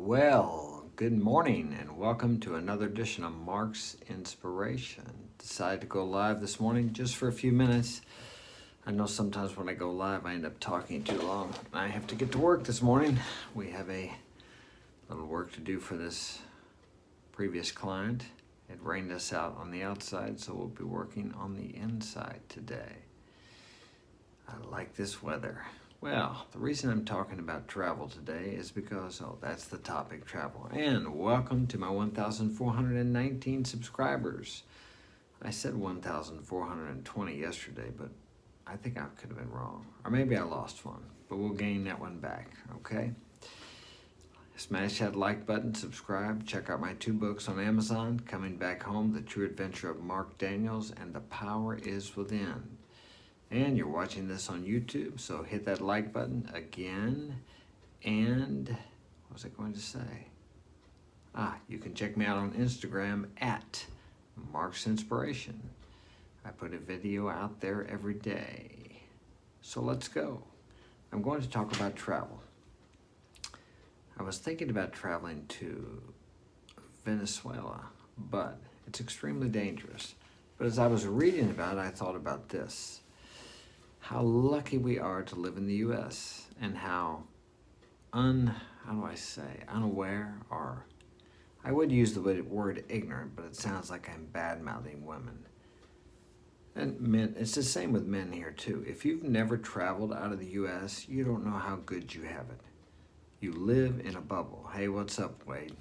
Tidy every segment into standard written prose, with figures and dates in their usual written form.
Well, good morning and welcome to another edition of Mark's Inspiration. Decided to go live this morning just for a few minutes. I know sometimes when I go live I end up talking too long. I have to get to work this morning. We have a little work to do for this previous client. It rained us out on the outside, so we'll be working on the inside today. I like this weather. Well, the reason I'm talking about travel today is because, that's the topic, travel. And welcome to my 1,419 subscribers. I said 1,420 yesterday, but I think I could have been wrong. Or maybe I lost one, but we'll gain that one back, okay? Smash that like button, subscribe, check out my 2 books on Amazon, Coming Back Home, The True Adventure of Mark Daniels, and The Power Is Within. And you're watching this on YouTube, so hit that like button again. And what was I going to say? You can check me out on Instagram at Mark's Inspiration. I put a video out there every day. So let's go. I'm going to talk about travel. I was thinking about traveling to Venezuela, but it's extremely dangerous. But as I was reading about it, I thought about this. How lucky we are to live in the U.S. and how unaware, or I would use the word ignorant, but it sounds like I'm bad-mouthing women. And men, it's the same with men here too. If you've never traveled out of the U.S., you don't know how good you have it. You live in a bubble. Hey, what's up, Wade?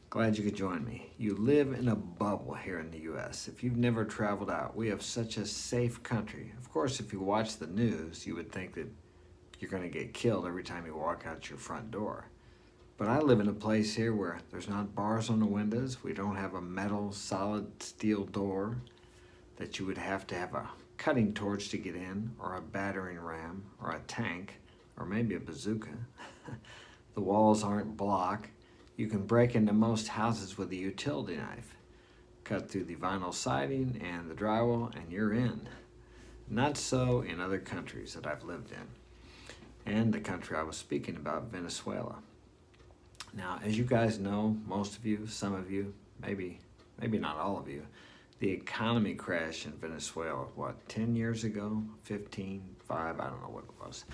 Glad you could join me. You live in a bubble here in the U.S. If you've never traveled out, we have such a safe country. Of course, if you watch the news, you would think that you're going to get killed every time you walk out your front door. But I live in a place here where there's not bars on the windows. We don't have a metal, solid steel door that you would have to have a cutting torch to get in, or a battering ram, or a tank, or maybe a bazooka. The walls aren't block. You can break into most houses with a utility knife, cut through the vinyl siding and the drywall, and you're in. Not so in other countries that I've lived in. And the country I was speaking about, Venezuela. Now, as you guys know, most of you, some of you, maybe not all of you, the economy crashed in Venezuela, 10 years ago? 15, 5, I don't know what it was.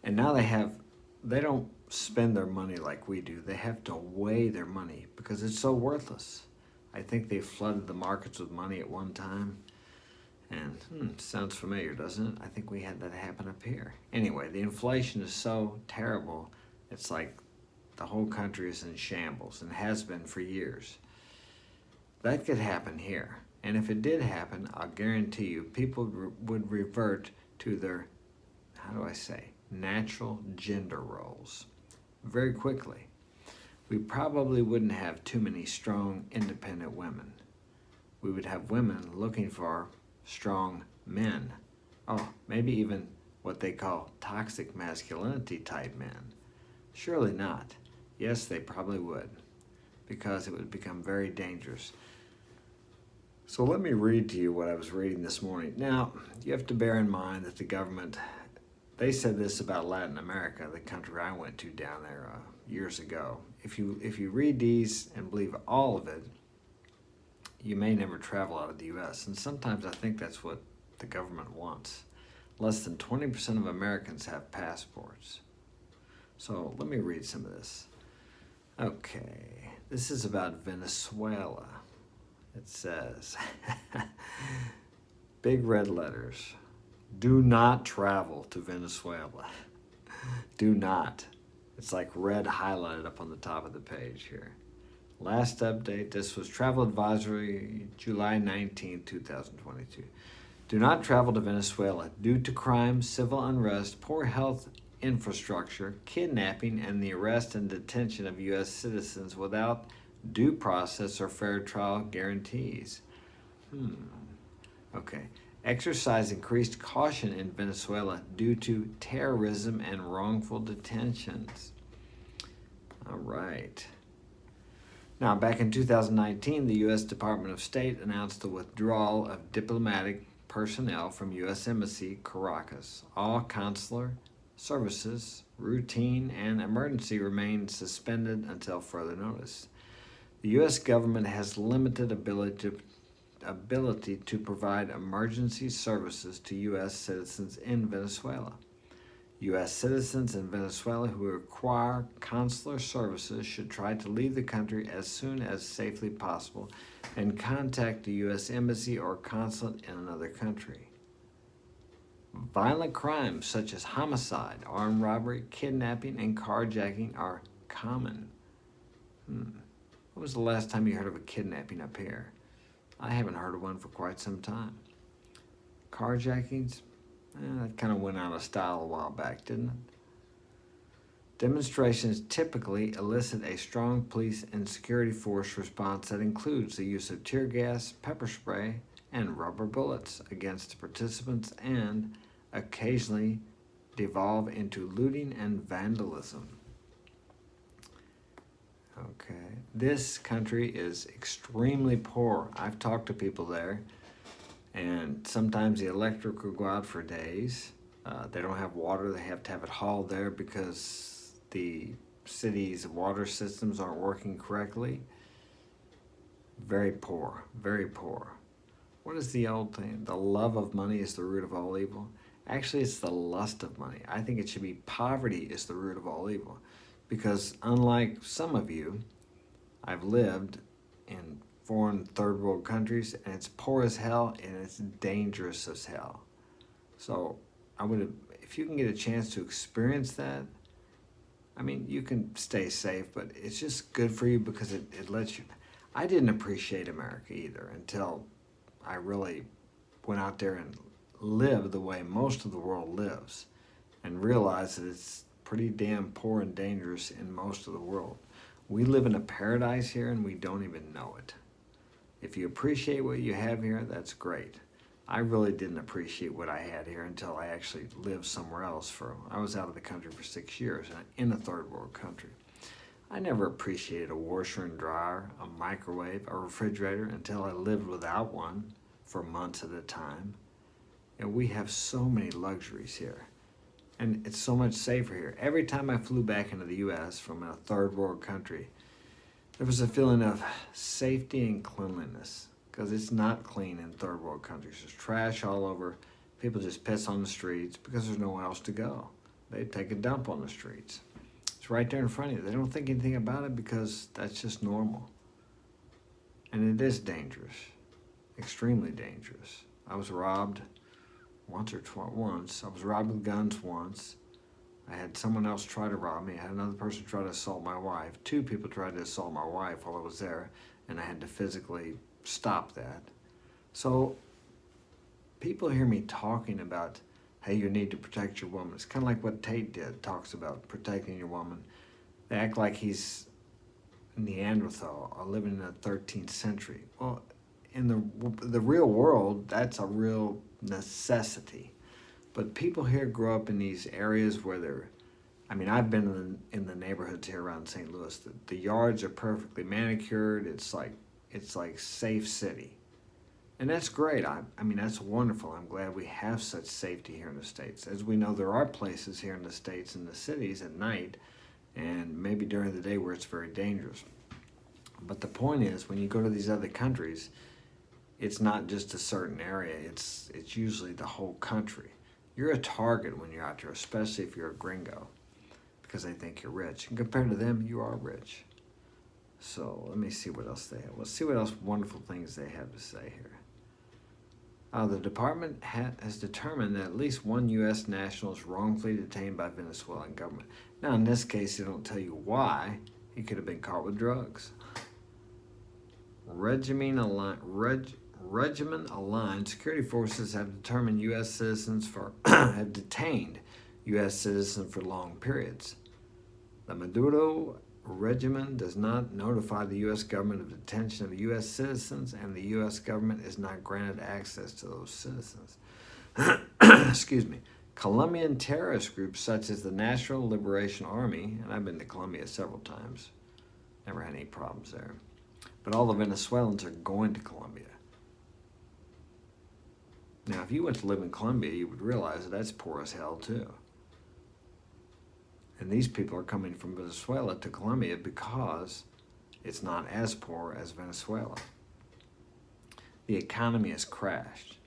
And now they don't spend their money like we do. They have to weigh their money because it's so worthless. I think they flooded the markets with money at one time. And sounds familiar, doesn't it? I think we had that happen up here. Anyway, the inflation is so terrible, it's like the whole country is in shambles and has been for years. That could happen here. And if it did happen, I'll guarantee you people would revert to their, natural gender roles very quickly. We probably wouldn't have too many strong, independent women. We would have women looking for strong men. Maybe even what they call toxic masculinity type men. Surely not. Yes, they probably would, because it would become very dangerous. So let me read to you what I was reading this morning. Now, you have to bear in mind that the government, they said this about Latin America, the country I went to down there years ago. If you read these and believe all of it, you may never travel out of the U.S. And sometimes I think that's what the government wants. Less than 20% of Americans have passports. So let me read some of this. Okay, this is about Venezuela. It says, big red letters, do not travel to Venezuela. Do not. It's like red highlighted up on the top of the page here. Last update, this was Travel Advisory, July 19, 2022. Do not travel to Venezuela due to crime, civil unrest, poor health infrastructure, kidnapping, and the arrest and detention of U.S. citizens without due process or fair trial guarantees. Okay. Exercise increased caution in Venezuela due to terrorism and wrongful detentions. All right. Now, back in 2019, the U.S. Department of State announced the withdrawal of diplomatic personnel from U.S. Embassy Caracas. All consular services, routine, and emergency remain suspended until further notice. The U.S. government has limited ability to provide emergency services to U.S. citizens in Venezuela. U.S. citizens in Venezuela who require consular services should try to leave the country as soon as safely possible and contact the U.S. Embassy or consulate in another country. Violent crimes such as homicide, armed robbery, kidnapping, and carjacking are common. When was the last time you heard of a kidnapping up here? I haven't heard of one for quite some time. Carjackings? That kind of went out of style a while back, didn't it? Demonstrations typically elicit a strong police and security force response that includes the use of tear gas, pepper spray, and rubber bullets against participants and occasionally devolve into looting and vandalism. Okay, this country is extremely poor. I've talked to people there, and sometimes the electric will go out for days. They don't have water. They have to have it hauled there because the city's water systems aren't working correctly. Very poor, very poor. What is the old thing? The love of money is the root of all evil. Actually, it's the lust of money. I think it should be poverty is the root of all evil. Because unlike some of you, I've lived in foreign third world countries, and it's poor as hell and it's dangerous as hell. So if you can get a chance to experience that, I mean, you can stay safe, but it's just good for you because it lets you. I didn't appreciate America either until I really went out there and lived the way most of the world lives and realized that it's pretty damn poor and dangerous in most of the world. We live in a paradise here and we don't even know it. If you appreciate what you have here, that's great. I really didn't appreciate what I had here until I actually lived somewhere else. I was out of the country for 6 years in a third world country. I never appreciated a washer and dryer, a microwave, a refrigerator until I lived without one for months at a time. And we have so many luxuries here. And it's so much safer here. Every time I flew back into the U.S. from a third world country, there was a feeling of safety and cleanliness because it's not clean in third world countries. There's trash all over. People just piss on the streets because there's nowhere else to go. They take a dump on the streets. It's right there in front of you. They don't think anything about it because that's just normal. And it is dangerous, extremely dangerous. I was robbed once. I was robbed with guns once. I had someone else try to rob me. I had another person try to assault my wife. 2 people tried to assault my wife while I was there, and I had to physically stop that. So people hear me talking about, hey, you need to protect your woman. It's kind of like what Tate talks about protecting your woman. They act like he's Neanderthal or living in the 13th century. Well, in the real world, that's a real necessity. But people here grow up in these areas where I've been in the neighborhoods here around St. Louis. The yards are perfectly manicured. It's like safe city. And that's great. That's wonderful. I'm glad we have such safety here in the States. As we know, there are places here in the States, in the cities at night, and maybe during the day where it's very dangerous. But the point is, when you go to these other countries, it's not just a certain area. It's usually the whole country. You're a target when you're out there, especially if you're a gringo, because they think you're rich. And compared to them, you are rich. So let me see what else they have. Let's see what else wonderful things they have to say here. The department has determined that at least one U.S. national is wrongfully detained by Venezuelan government. Now, in this case, they don't tell you why. He could have been caught with drugs. Regimen-aligned security forces have determined U.S. citizens have detained U.S. citizens for long periods. The Maduro regimen does not notify the U.S. government of detention of U.S. citizens, and the U.S. government is not granted access to those citizens. Excuse me. Colombian terrorist groups such as the National Liberation Army, and I've been to Colombia several times, never had any problems there, but all the Venezuelans are going to Colombia. Now, if you went to live in Colombia, you would realize that that's poor as hell, too. And these people are coming from Venezuela to Colombia because it's not as poor as Venezuela. The economy has crashed.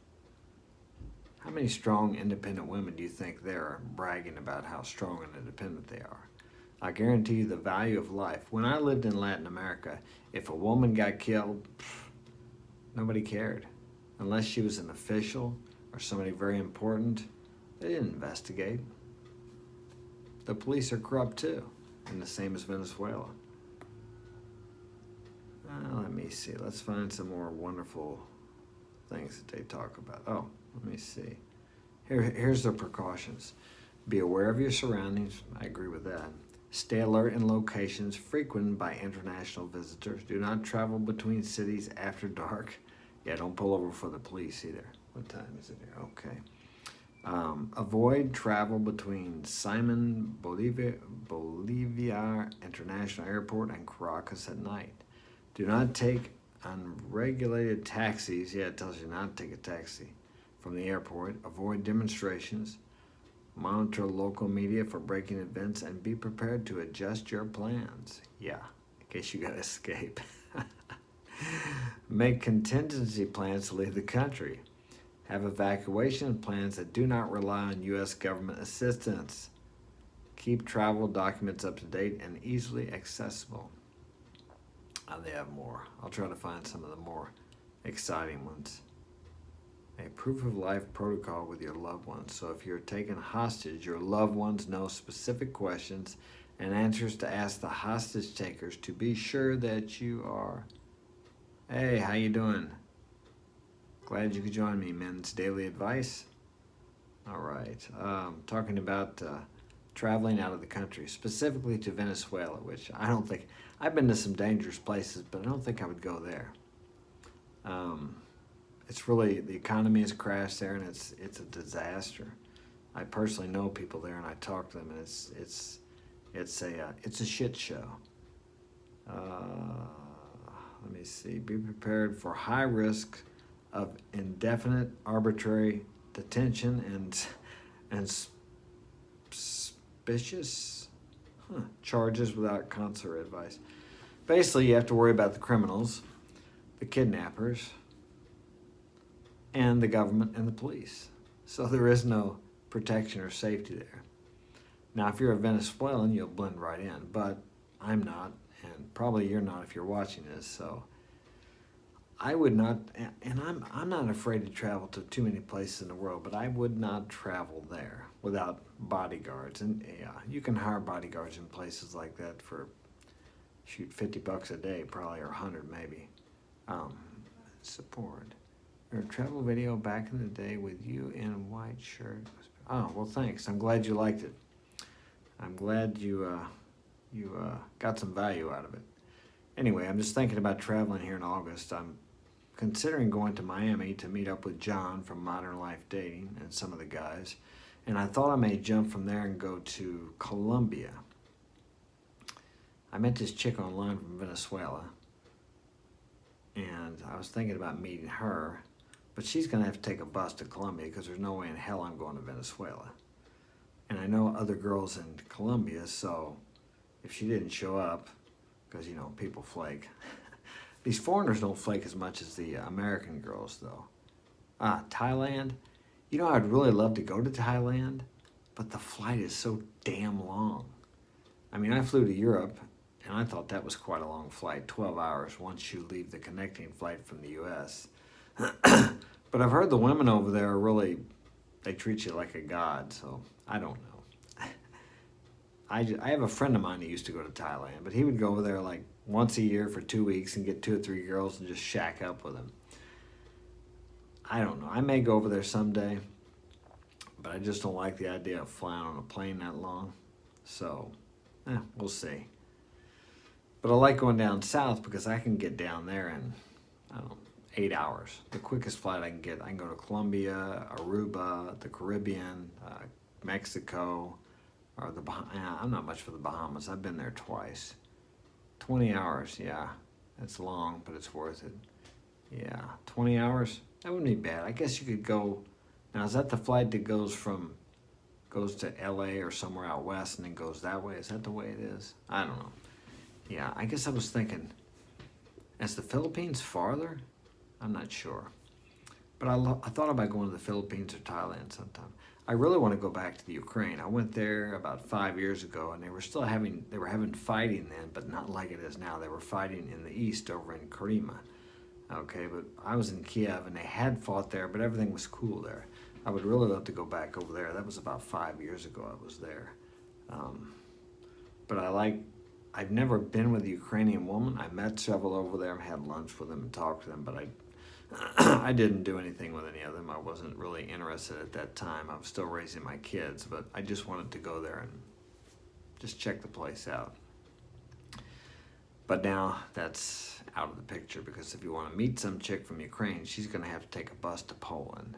How many strong, independent women do you think there are bragging about how strong and independent they are? I guarantee you the value of life. When I lived in Latin America, if a woman got killed, nobody cared. Unless she was an official or somebody very important, they didn't investigate. The police are corrupt too, and the same as Venezuela. Let me see. Let's find some more wonderful things that they talk about. Oh, let me see. Here's the precautions. Be aware of your surroundings. I agree with that. Stay alert in locations frequented by international visitors. Do not travel between cities after dark. Yeah, don't pull over for the police either. What time is it here? Okay. Avoid travel between Simon Bolivar International Airport and Caracas at night. Do not take unregulated taxis. Yeah, it tells you not to take a taxi from the airport. Avoid demonstrations. Monitor local media for breaking events and be prepared to adjust your plans. Yeah, in case you gotta escape. Make contingency plans to leave the country. Have evacuation plans that do not rely on U.S. government assistance. Keep travel documents up to date and easily accessible. They have more. I'll try to find some of the more exciting ones. A proof of life protocol with your loved ones. So if you're taken hostage, your loved ones know specific questions and answers to ask the hostage takers to be sure that you are. Hey, how you doing? Glad you could join me, Men's Daily Advice. All right. Talking about traveling out of the country, specifically to Venezuela, which I don't think, I've been to some dangerous places, but I don't think I would go there. It's really, the economy has crashed there, and it's a disaster. I personally know people there, and I talk to them, and it's a shit show. Let me see. Be prepared for high risk of indefinite arbitrary detention and suspicious charges without consular advice. Basically, you have to worry about the criminals, the kidnappers, and the government and the police. So there is no protection or safety there. Now, if you're a Venezuelan, you'll blend right in, but I'm not, and probably you're not if you're watching this, so I would not, and I'm not afraid to travel to too many places in the world, but I would not travel there without bodyguards. And yeah, you can hire bodyguards in places like that for, shoot, $50 a day, probably, or 100 maybe. Support. Or a travel video back in the day with you in a white shirt. Oh, well, thanks. I'm glad you liked it. I'm glad you got some value out of it. Anyway, I'm just thinking about traveling here in August. I'm considering going to Miami to meet up with John from Modern Life Dating and some of the guys. And I thought I may jump from there and go to Colombia. I met this chick online from Venezuela, and I was thinking about meeting her, but she's going to have to take a bus to Colombia because there's no way in hell I'm going to Venezuela. And I know other girls in Colombia, so if she didn't show up, because, you know, people flake. These foreigners don't flake as much as the American girls, though. Thailand. You know, I'd really love to go to Thailand, but the flight is so damn long. I mean, I flew to Europe, and I thought that was quite a long flight, 12 hours once you leave the connecting flight from the U.S. But I've heard the women over there are really, they treat you like a god, so I don't know. I have a friend of mine that used to go to Thailand, but he would go over there like once a year for 2 weeks and get 2 or 3 girls and just shack up with them. I don't know. I may go over there someday, but I just don't like the idea of flying on a plane that long. So, we'll see. But I like going down south because I can get down there in, I don't know, 8 hours. The quickest flight I can get, I can go to Colombia, Aruba, the Caribbean, Mexico, or the I'm not much for the Bahamas. I've been there twice. 20 hours, yeah. That's long, but it's worth it. Yeah, 20 hours? That wouldn't be bad. I guess you could go, now is that the flight that goes from goes to LA or somewhere out west and then goes that way. Is that the way it is? I don't know. Yeah, I guess I was thinking, is the Philippines farther? I'm not sure. But I thought about going to the Philippines or Thailand sometime. I really want to go back to the Ukraine. I went there about 5 years ago, and they were having fighting then, but not like it is now. They were fighting in the east over in Krima. Okay, but I was in Kiev, and they had fought there, but everything was cool there. I would really love to go back over there. That was about 5 years ago I was there. But I've never been with a Ukrainian woman. I met several over there and had lunch with them and talked to them, but I didn't do anything with any of them. I wasn't really interested at that time. I was still raising my kids, but I just wanted to go there and just check the place out. But now that's out of the picture, because if you want to meet some chick from Ukraine, she's going to have to take a bus to Poland.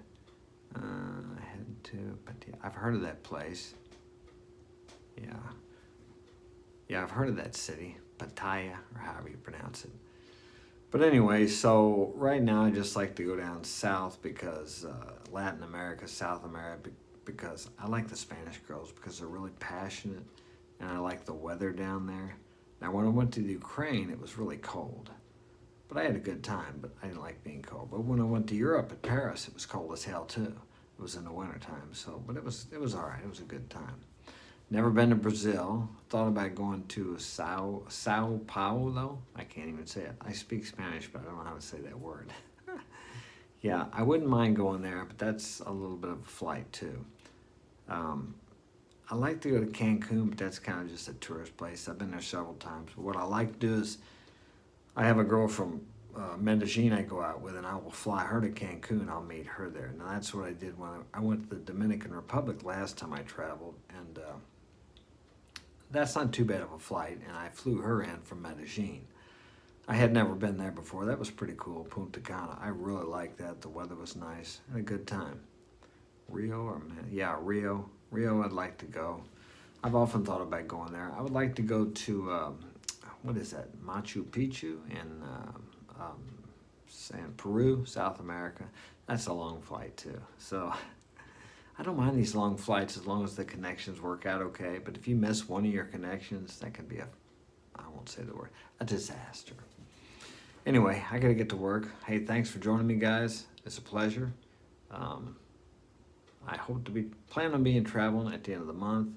I've heard of that place. Yeah, I've heard of that city, Pattaya, or however you pronounce it. But anyway, so right now I just like to go down south, because Latin America, South America, because I like the Spanish girls because they're really passionate, and I like the weather down there. Now, when I went to the Ukraine, it was really cold, but I had a good time, but I didn't like being cold. But when I went to Europe at Paris, it was cold as hell too. It was in the wintertime, but it was all right. It was a good time. Never been to Brazil. Thought about going to Sao Paulo. I can't even say it. I speak Spanish, but I don't know how to say that word. Yeah, I wouldn't mind going there, but that's a little bit of a flight too. I like to go to Cancun, but that's kind of just a tourist place. I've been there several times. But what I like to do is, I have a girl from Medellin I go out with, and I will fly her to Cancun. I'll meet her there. Now, that's what I did when I went to the Dominican Republic last time I traveled, and that's not too bad of a flight, and I flew her in from Medellin. I had never been there before. That was pretty cool, Punta Cana. I really liked that. The weather was nice. Had a good time. Rio. I'd like to go. I've often thought about going there. I would like to go to, what is that, Machu Picchu in Peru, South America. That's a long flight too. So I don't mind these long flights as long as the connections work out okay. But if you miss one of your connections, that can be I won't say the word, a disaster. Anyway, I gotta get to work. Hey, thanks for joining me, guys. It's a pleasure. I hope to plan on being traveling at the end of the month.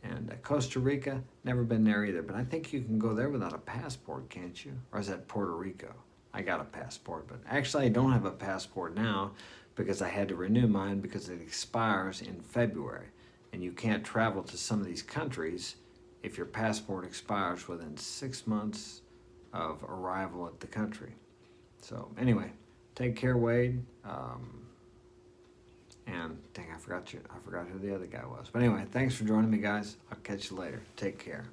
And Costa Rica, never been there either, but I think you can go there without a passport, can't you? Or is that Puerto Rico? I got a passport, but actually I don't have a passport now because I had to renew mine because it expires in February. And you can't travel to some of these countries if your passport expires within 6 months of arrival at the country. So anyway, take care, Wade. And dang, I forgot who the other guy was. But anyway, thanks for joining me, guys. I'll catch you later. Take care.